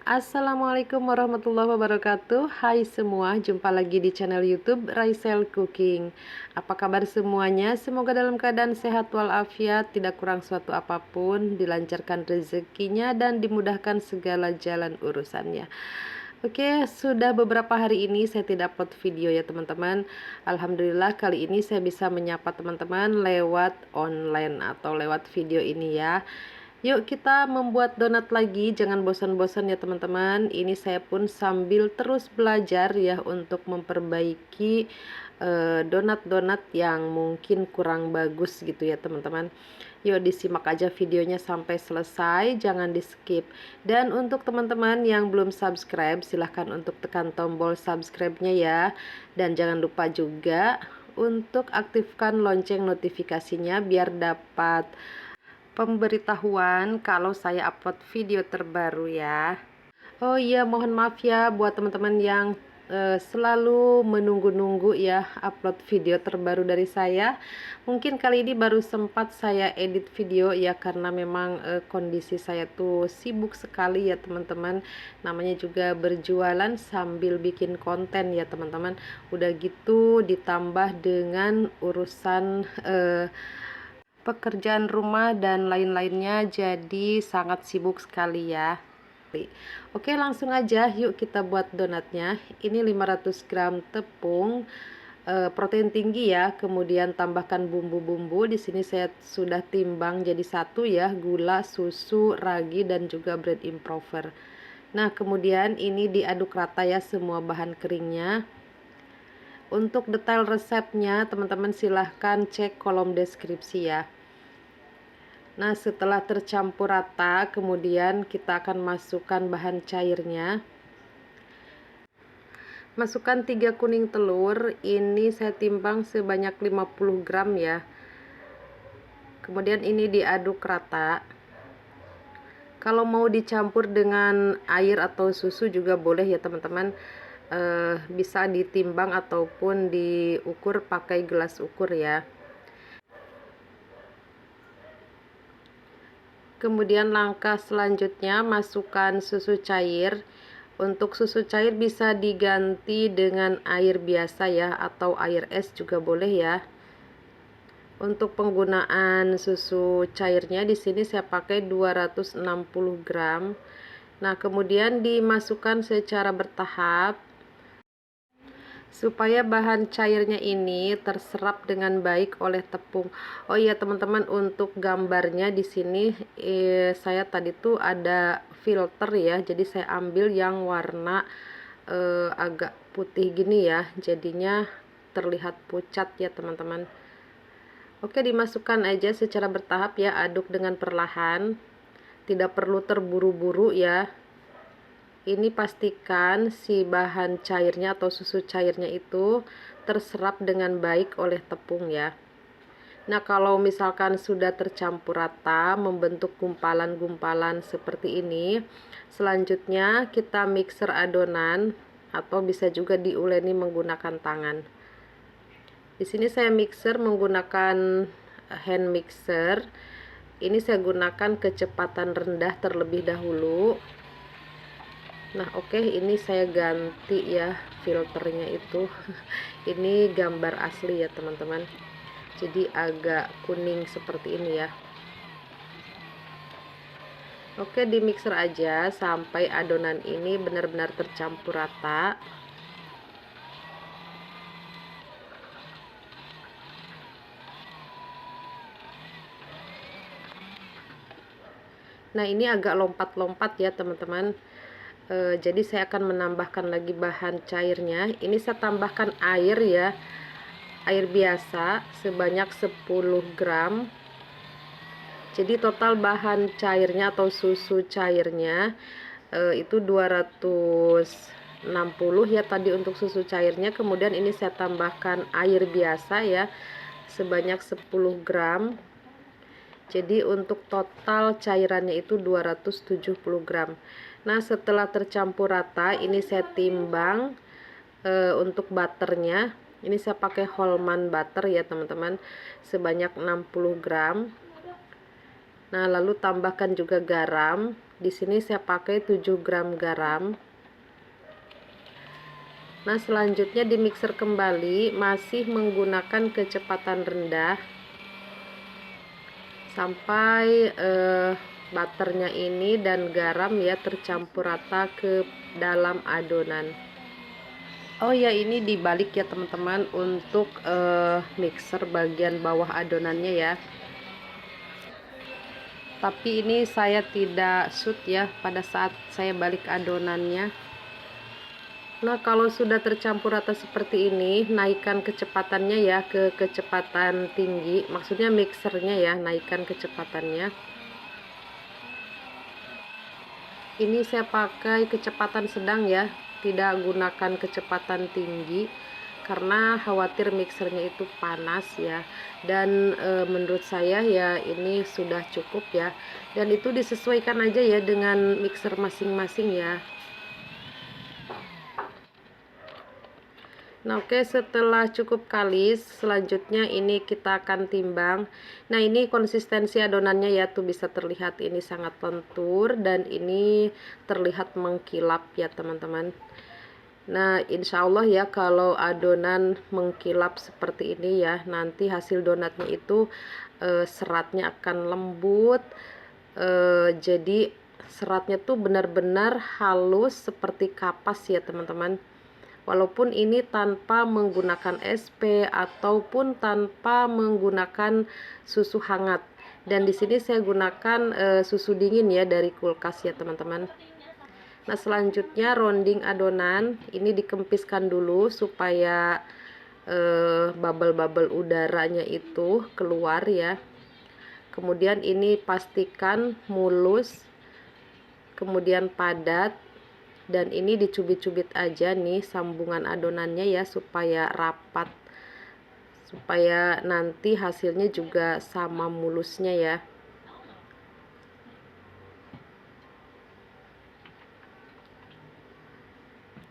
Assalamualaikum warahmatullahi wabarakatuh. Hai semua, jumpa lagi di channel YouTube Raisel Cooking. Apa kabar semuanya? Semoga dalam keadaan sehat walafiat, tidak kurang suatu apapun, dilancarkan rezekinya dan dimudahkan segala jalan urusannya. Oke, sudah beberapa hari ini saya tidak upload video ya teman-teman. Alhamdulillah kali ini saya bisa menyapa teman-teman lewat online atau lewat video ini ya. Yuk kita membuat donat lagi, jangan bosan-bosan ya teman-teman. Ini saya pun sambil terus belajar ya untuk memperbaiki donat-donat yang mungkin kurang bagus gitu ya teman-teman. Yuk disimak aja videonya sampai selesai, jangan di skip. Dan untuk teman-teman yang belum subscribe, silahkan untuk tekan tombol subscribe-nya ya. Dan jangan lupa juga untuk aktifkan lonceng notifikasinya biar dapat pemberitahuan kalau saya upload video terbaru ya. Oh iya, mohon maaf ya buat teman-teman yang selalu menunggu-nunggu ya upload video terbaru dari saya. Mungkin kali ini baru sempat saya edit video ya, karena memang kondisi saya tuh sibuk sekali ya teman-teman. Namanya juga berjualan sambil bikin konten ya teman-teman. Udah gitu ditambah dengan urusan pekerjaan rumah dan lain-lainnya, jadi sangat sibuk sekali ya. Oke, langsung aja yuk kita buat donatnya. Ini 500 gram tepung protein tinggi ya, kemudian tambahkan bumbu-bumbu. Di sini saya sudah timbang jadi satu ya, gula, susu, ragi dan juga bread improver. Nah, kemudian ini diaduk rata ya semua bahan keringnya. Untuk detail resepnya teman-teman silahkan cek kolom deskripsi ya. Nah, setelah tercampur rata, kemudian kita akan masukkan bahan cairnya. Masukkan 3 kuning telur, ini saya timbang sebanyak 50 gram ya. Kemudian ini diaduk rata. Kalau mau dicampur dengan air atau susu juga boleh ya teman-teman. Bisa ditimbang ataupun diukur pakai gelas ukur ya. Kemudian langkah selanjutnya masukkan susu cair. Untuk susu cair bisa diganti dengan air biasa ya, atau air es juga boleh ya. Untuk penggunaan susu cairnya di sini saya pakai 260 gram. Nah, kemudian dimasukkan secara bertahap supaya bahan cairnya ini terserap dengan baik oleh tepung. Oh iya teman-teman, untuk gambarnya di sini saya tadi tuh ada filter ya, jadi saya ambil yang warna agak putih gini ya, jadinya terlihat pucat ya teman-teman. Oke, dimasukkan aja secara bertahap ya, aduk dengan perlahan, tidak perlu terburu-buru ya. Ini pastikan si bahan cairnya atau susu cairnya itu terserap dengan baik oleh tepung ya. Nah, kalau misalkan sudah tercampur rata, membentuk gumpalan-gumpalan seperti ini, selanjutnya kita mixer adonan atau bisa juga diuleni menggunakan tangan. Di sini saya mixer menggunakan hand mixer. Ini saya gunakan kecepatan rendah terlebih dahulu. Nah, oke, ini saya ganti ya filternya itu. Ini gambar asli ya teman-teman, jadi agak kuning seperti ini ya. Oke, di mixer aja sampai adonan ini benar-benar tercampur rata. Nah, ini agak lompat-lompat ya teman-teman. Jadi saya akan menambahkan lagi bahan cairnya. Ini saya tambahkan air ya, air biasa sebanyak 10 gram. Jadi total bahan cairnya atau susu cairnya itu 260 ya tadi untuk susu cairnya. Kemudian ini saya tambahkan air biasa ya sebanyak 10 gram. Jadi untuk total cairannya itu 270 gram. Nah, setelah tercampur rata, ini saya timbang untuk butternya. Ini saya pakai Holman butter ya teman-teman, sebanyak 60 gram. Nah, lalu tambahkan juga garam. Di sini saya pakai 7 gram garam. Nah, selanjutnya di mixer kembali, masih menggunakan kecepatan rendah sampai butternya ini dan garam ya tercampur rata ke dalam adonan. Oh ya, ini dibalik ya teman-teman untuk mixer bagian bawah adonannya ya. Tapi ini saya tidak shoot ya pada saat saya balik adonannya. Nah, kalau sudah tercampur rata seperti ini, naikkan kecepatannya ya ke kecepatan tinggi. Maksudnya mixernya ya, naikkan kecepatannya. Ini saya pakai kecepatan sedang ya, tidak gunakan kecepatan tinggi karena khawatir mixernya itu panas ya. Dan menurut saya ya ini sudah cukup ya. Dan itu disesuaikan aja ya dengan mixer masing-masing ya. Nah, oke, setelah cukup kalis, selanjutnya ini kita akan timbang. Nah, ini konsistensi adonannya ya, tuh bisa terlihat ini sangat lentur dan ini terlihat mengkilap ya teman-teman. Nah, insya Allah ya kalau adonan mengkilap seperti ini ya, nanti hasil donatnya itu seratnya akan lembut. Jadi seratnya tuh benar-benar halus seperti kapas ya teman-teman. Walaupun ini tanpa menggunakan SP ataupun tanpa menggunakan susu hangat. Dan di sini saya gunakan susu dingin ya dari kulkas ya teman-teman. Nah, selanjutnya rounding adonan ini dikempiskan dulu supaya bubble-bubble udaranya itu keluar ya. Kemudian ini pastikan mulus, kemudian padat. Dan ini dicubit-cubit aja nih sambungan adonannya ya supaya rapat, supaya nanti hasilnya juga sama mulusnya ya.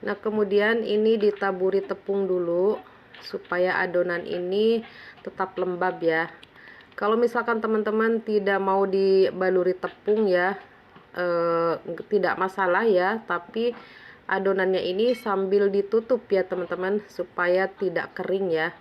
Nah, kemudian ini ditaburi tepung dulu supaya adonan ini tetap lembab ya. Kalau misalkan teman-teman tidak mau dibaluri tepung ya, tidak masalah ya, tapi adonannya ini sambil ditutup ya teman-teman supaya tidak kering ya.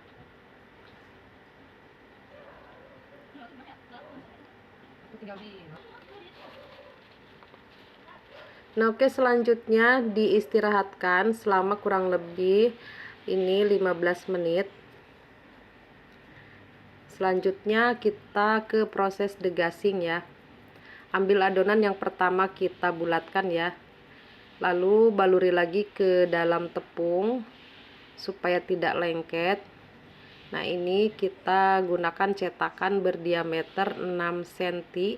Nah, oke, selanjutnya diistirahatkan selama kurang lebih ini 15 menit. Selanjutnya kita ke proses degazing ya. Ambil adonan yang pertama kita bulatkan ya. Lalu baluri lagi ke dalam tepung supaya tidak lengket. Nah, ini kita gunakan cetakan berdiameter 6 cm.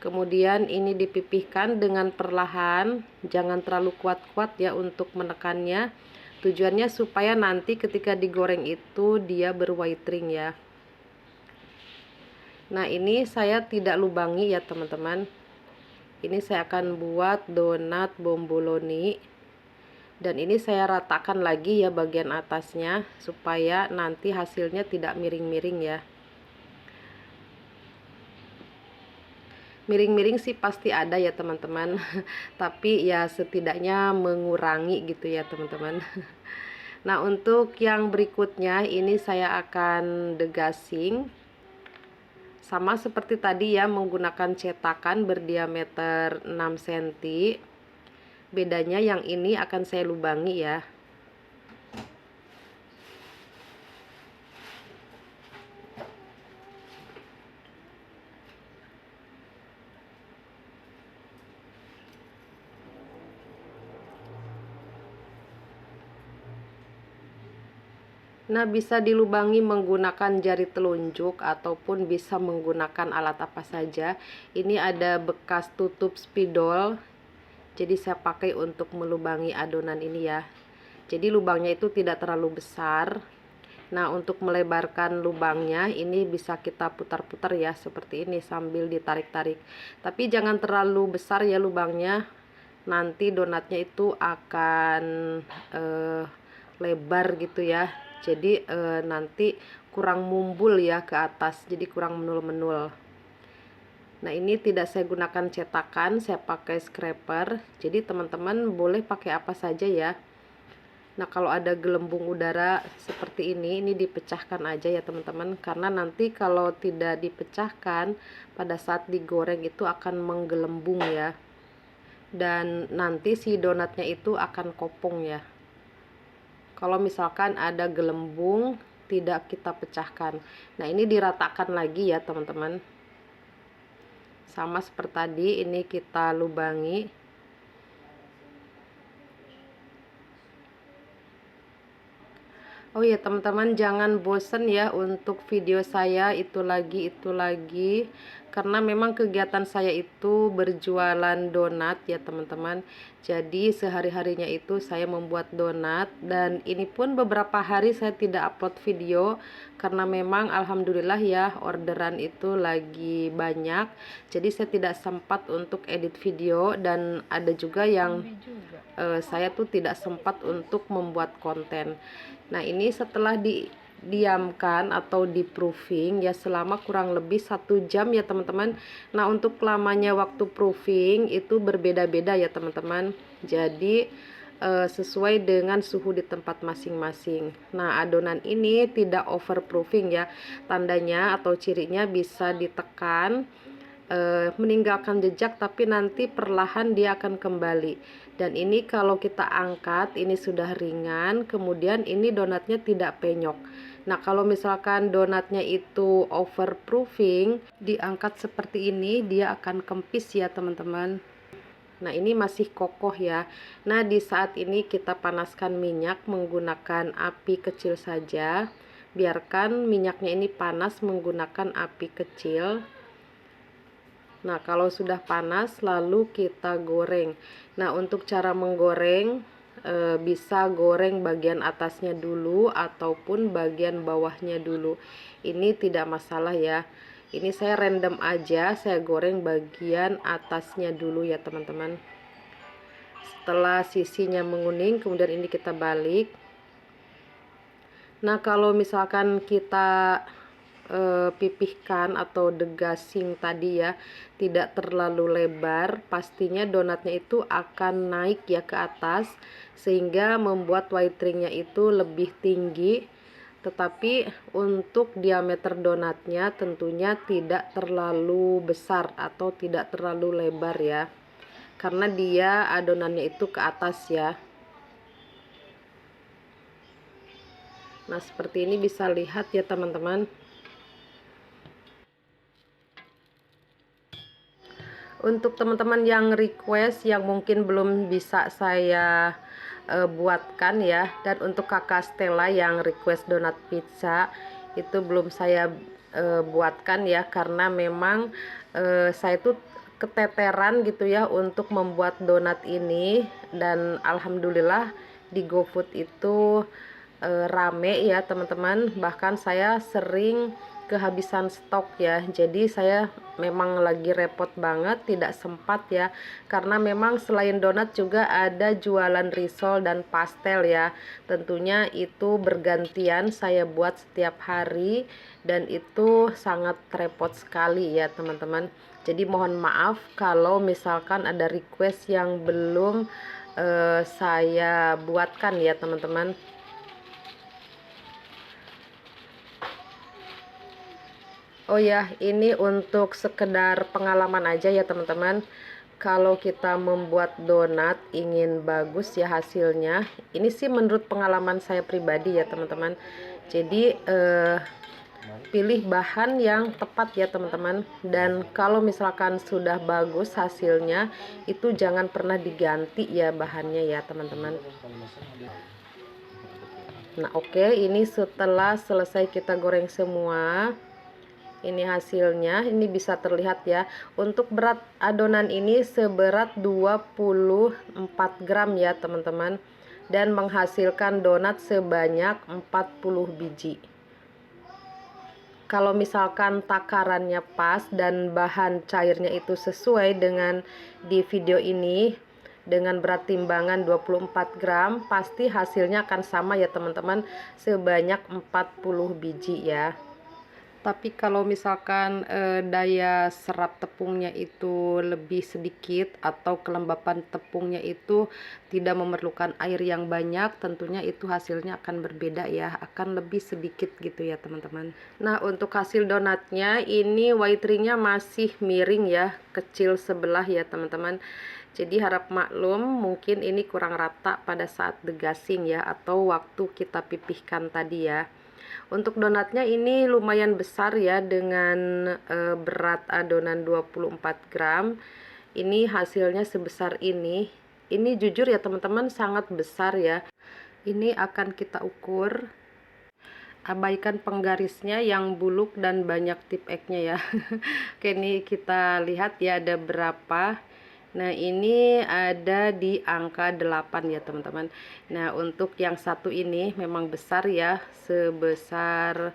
Kemudian ini dipipihkan dengan perlahan, jangan terlalu kuat-kuat ya untuk menekannya. Tujuannya supaya nanti ketika digoreng itu dia berwhitering ya. Nah, ini saya tidak lubangi ya teman-teman. Ini saya akan buat donat bomboloni. Dan ini saya ratakan lagi ya bagian atasnya supaya nanti hasilnya tidak miring-miring ya. Miring-miring sih pasti ada ya teman-teman. Tapi ya setidaknya mengurangi gitu ya teman-teman. Nah, untuk yang berikutnya ini saya akan degazing. Sama seperti tadi ya, menggunakan cetakan berdiameter 6 cm. Bedanya yang ini akan saya lubangi ya. Nah, bisa dilubangi menggunakan jari telunjuk ataupun bisa menggunakan alat apa saja. Ini ada bekas tutup spidol. Jadi saya pakai untuk melubangi adonan ini ya. Jadi lubangnya itu tidak terlalu besar. Nah, untuk melebarkan lubangnya ini bisa kita putar-putar ya seperti ini sambil ditarik-tarik. Tapi jangan terlalu besar ya lubangnya. Nanti donatnya itu akan lebar gitu ya. Jadi nanti kurang mumbul ya ke atas, jadi kurang menul-menul. Nah, ini tidak saya gunakan cetakan, saya pakai scraper. Jadi teman-teman boleh pakai apa saja ya. Nah, kalau ada gelembung udara seperti ini dipecahkan aja ya teman-teman, karena nanti kalau tidak dipecahkan pada saat digoreng itu akan menggelembung ya, dan nanti si donatnya itu akan kopong ya. Kalau misalkan ada gelembung tidak kita pecahkan. Nah, ini diratakan lagi ya teman-teman, sama seperti tadi. Ini kita lubangi. Oh ya teman-teman, jangan bosen ya untuk video saya itu lagi, karena memang kegiatan saya itu berjualan donat ya teman-teman. Jadi sehari-harinya itu saya membuat donat, dan ini pun beberapa hari saya tidak upload video karena memang alhamdulillah ya orderan itu lagi banyak. Jadi saya tidak sempat untuk edit video, dan ada juga yang saya tuh tidak sempat untuk membuat konten. Nah, ini setelah didiamkan atau di proofing ya selama kurang lebih 1 jam ya teman-teman. Nah, untuk lamanya waktu proofing itu berbeda-beda ya teman-teman. Jadi sesuai dengan suhu di tempat masing-masing. Nah, adonan ini tidak overproofing ya. Tandanya atau cirinya bisa ditekan, meninggalkan jejak, tapi nanti perlahan dia akan kembali. Dan ini kalau kita angkat ini sudah ringan, kemudian ini donatnya tidak penyok. Nah, kalau misalkan donatnya itu overproofing, diangkat seperti ini dia akan kempis ya teman-teman. Nah, ini masih kokoh ya. Nah, di saat ini kita panaskan minyak menggunakan api kecil saja. Biarkan minyaknya ini panas menggunakan api kecil. Nah, kalau sudah panas lalu kita goreng. Nah, untuk cara menggoreng bisa goreng bagian atasnya dulu ataupun bagian bawahnya dulu. Ini tidak masalah ya. Ini saya random aja, saya goreng bagian atasnya dulu ya teman-teman. Setelah sisinya menguning, kemudian ini kita balik. Nah, kalau misalkan kita pipihkan atau degasing tadi ya tidak terlalu lebar, pastinya donatnya itu akan naik ya ke atas, sehingga membuat white ringnya itu lebih tinggi. Tetapi untuk diameter donatnya tentunya tidak terlalu besar atau tidak terlalu lebar ya, karena dia adonannya itu ke atas ya. Nah, seperti ini bisa lihat ya teman-teman. Untuk teman-teman yang request yang mungkin belum bisa saya buatkan ya, dan untuk kakak Stella yang request donat pizza itu belum saya buatkan ya, karena memang saya tuh keteteran gitu ya untuk membuat donat ini, dan alhamdulillah di GoFood itu rame ya teman-teman. Bahkan saya sering kehabisan stok ya, jadi saya memang lagi repot banget, tidak sempat ya, karena memang selain donat juga ada jualan risol dan pastel ya. Tentunya itu bergantian saya buat setiap hari, dan itu sangat repot sekali ya teman-teman. Jadi mohon maaf kalau misalkan ada request yang belum saya buatkan ya teman-teman. Oh ya, ini untuk sekedar pengalaman aja ya teman-teman. Kalau kita membuat donat ingin bagus ya hasilnya, ini sih menurut pengalaman saya pribadi ya teman-teman. Jadi pilih bahan yang tepat ya teman-teman. Dan kalau misalkan sudah bagus hasilnya, itu jangan pernah diganti ya bahannya ya teman-teman. Nah, oke, ini setelah selesai kita goreng semua, ini hasilnya, ini bisa terlihat ya. Untuk berat adonan ini seberat 24 gram ya teman-teman, dan menghasilkan donat sebanyak 40 biji. Kalau misalkan takarannya pas dan bahan cairnya itu sesuai dengan di video ini, dengan berat timbangan 24 gram, pasti hasilnya akan sama ya teman-teman, sebanyak 40 biji ya. Tapi kalau misalkan, daya serap tepungnya itu lebih sedikit atau kelembapan tepungnya itu tidak memerlukan air yang banyak, tentunya itu hasilnya akan berbeda ya, akan lebih sedikit gitu ya teman-teman. Nah, untuk hasil donatnya ini white ringnya masih miring ya, kecil sebelah ya teman-teman. Jadi harap maklum, mungkin ini kurang rata pada saat degasing ya, atau waktu kita pipihkan tadi ya. Untuk donatnya ini lumayan besar ya, dengan berat adonan 24 gram. Ini hasilnya sebesar ini. Ini jujur ya teman-teman, sangat besar ya. Ini akan kita ukur. Abaikan penggarisnya yang buluk dan banyak tip X-nya ya. Oke, ini kita lihat ya ada berapa. Nah, ini ada di angka 8 ya teman-teman. Nah, untuk yang satu ini memang besar ya, sebesar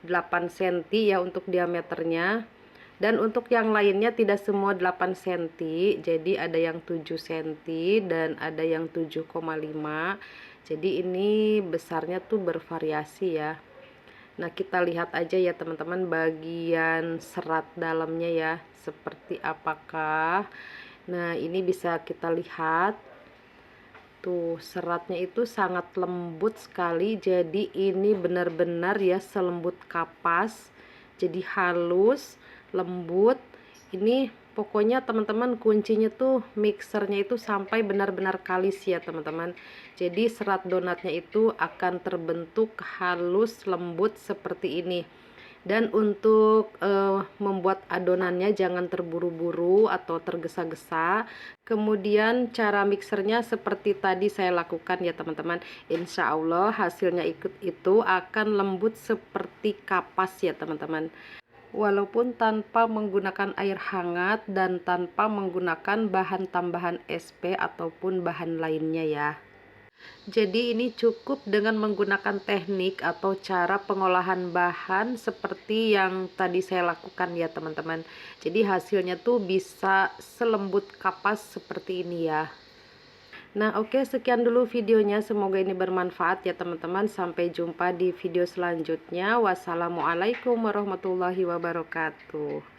8 cm ya untuk diameternya. Dan untuk yang lainnya tidak semua 8 cm, jadi ada yang 7 cm dan ada yang 7,5. Jadi ini besarnya tuh bervariasi ya. Nah, kita lihat aja ya teman-teman bagian serat dalamnya ya, seperti apakah. Nah, ini bisa kita lihat tuh, seratnya itu sangat lembut sekali. Jadi ini benar-benar ya selembut kapas, jadi halus, lembut. Ini pokoknya teman-teman kuncinya tuh mixernya itu sampai benar-benar kalis ya teman-teman. Jadi serat donatnya itu akan terbentuk halus lembut seperti ini. Dan untuk membuat adonannya jangan terburu-buru atau tergesa-gesa. Kemudian cara mixernya seperti tadi saya lakukan ya teman-teman. Insya Allah hasilnya itu akan lembut seperti kapas ya teman-teman. Walaupun tanpa menggunakan air hangat dan tanpa menggunakan bahan tambahan SP ataupun bahan lainnya ya. Jadi ini cukup dengan menggunakan teknik atau cara pengolahan bahan seperti yang tadi saya lakukan ya teman-teman. Jadi hasilnya tuh bisa selembut kapas seperti ini ya. Nah, oke, sekian dulu videonya, semoga ini bermanfaat ya teman-teman. Sampai jumpa di video selanjutnya. Wassalamualaikum warahmatullahi wabarakatuh.